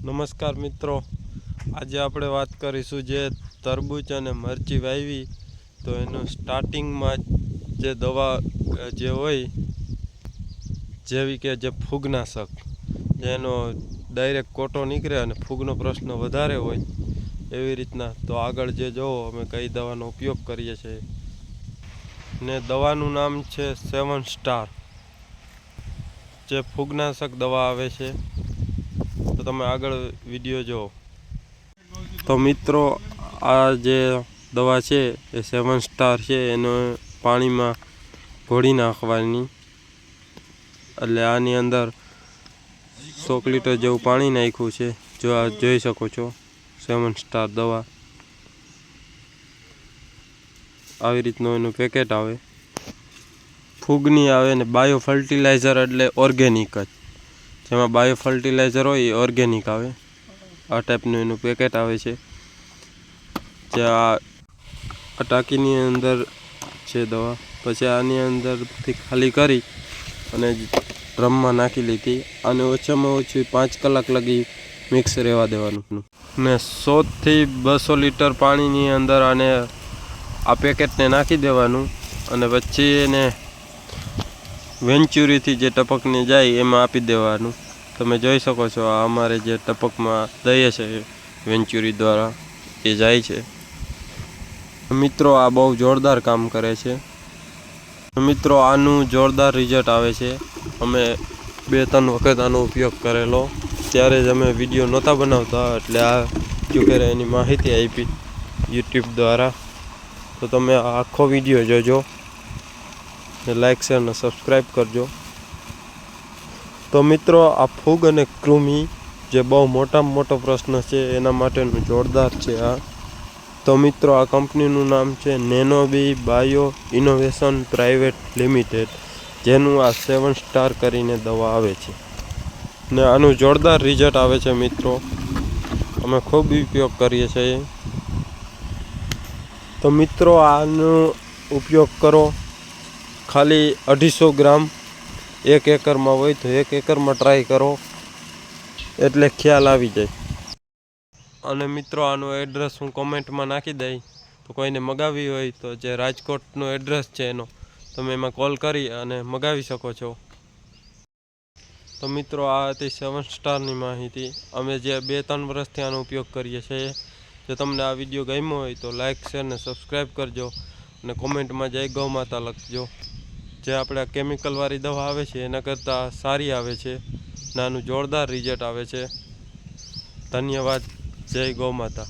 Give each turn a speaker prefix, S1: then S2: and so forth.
S1: નમસ્કાર મિત્રો, આજે આપણે વાત કરીશું જે તરબૂચ અને મરચી વાવી તો એનું સ્ટાર્ટિંગમાં જે દવા જે હોય જેવી કે જે ફૂગનાશક જેનો ડાયરેક્ટ કોટો નીકળે અને ફૂગનો પ્રશ્ન વધારે હોય એવી રીતના તો આગળ જે જોવો અમે કઈ દવાનો ઉપયોગ કરીએ છીએ ને દવાનું નામ છે 7 સ્ટાર જે ફૂગનાશક દવા આવે છે। તો તમે આગળ વિડીયો જુઓ। તો મિત્રો આ જે દવા છે એ 7 સ્ટાર છે, એને પાણીમાં ઘોળી નાખવાની, એટલે આની અંદર 100 લીટર જેવું પાણી નાખ્યું છે। જો આ જોઈ શકો છો 7 સ્ટાર દવા આવી રીતનું એનું પેકેટ આવે, ફૂગની આવે ને બાયો ફર્ટિલાઇઝર એટલે ઓર્ગેનિક જ, જેમાં બાયો ફર્ટિલાઇઝર હોય એ ઓર્ગેનિક આવે। આ ટાઈપનું એનું પેકેટ આવે છે, જે આ ટાંકીની અંદર છે દવા। પછી આની અંદરથી ખાલી કરી અને ડ્રમમાં નાખી લીધી, અને ઓછામાં ઓછી 5 કલાક લગી મિક્સ રહેવા દેવાનું ને 100 થી 200 લીટર પાણીની અંદર આને આ પેકેટને નાખી દેવાનું, અને પછી એને વેન્ચુરીથી જે ટપકને જાય એમાં આપી દેવાનું। તમે જોઈ શકો છો આ અમારે જે ટપકમાં દઈએ છે વેન્ચુરી દ્વારા એ જાય છે। મિત્રો આ બહુ જોરદાર કામ કરે છે। મિત્રો આનું જોરદાર રિઝલ્ટ આવે છે। અમે 2-3 વખત આનો ઉપયોગ કરેલો, ત્યારે જ અમે વિડીયો નહોતા બનાવતા, એટલે આ યુટ્યુબે એની માહિતી આપી યુટ્યુબ દ્વારા। તો તમે આ આખો વિડીયો જોજો ને લાઈક શેર અને સબસ્ક્રાઈબ કરજો। તો મિત્રો આ ફૂગ અને કૃમિ જે બહુ મોટામાં મોટો પ્રશ્ન છે એના માટેનું જોરદાર છે આ। તો મિત્રો આ કંપનીનું નામ છે નેનોબી બાયો ઇનોવેશન પ્રાઇવેટ લિમિટેડ, જેનું આ 7 સ્ટાર કરીને દવા આવે છે ને આનું જોરદાર રિઝલ્ટ આવે છે। મિત્રો અમે ખૂબ ઉપયોગ કરીએ છીએ। તો મિત્રો આનો ઉપયોગ કરો, ખાલી 250 ગ્રામ 1 એકરમાં હોય તો 1 એકરમાં ટ્રાય કરો, એટલે ખ્યાલ આવી જાય। અને મિત્રો આનું એડ્રેસ હું કોમેન્ટમાં નાખી દઈ, તો કોઈને મગાવી હોય તો જે રાજકોટનું એડ્રેસ છે એનો તમે એમાં કોલ કરી અને મગાવી શકો છો। તો મિત્રો આ હતી 7 સ્ટારની માહિતી। અમે જે 2-3 વર્ષથી આનો ઉપયોગ કરીએ છીએ। જો તમને આ વિડીયો ગમ્યો હોય તો લાઈક શેર અને સબસ્ક્રાઈબ કરજો, અને કોમેન્ટમાં જય ગૌ માતા લખજો। જે આપણે આ કેમિકલવાળી દવા આવે છે એના કરતાં સારી આવે છે, નાનું જોરદાર રિઝલ્ટ આવે છે। ધન્યવાદ, જય ગૌ માતા।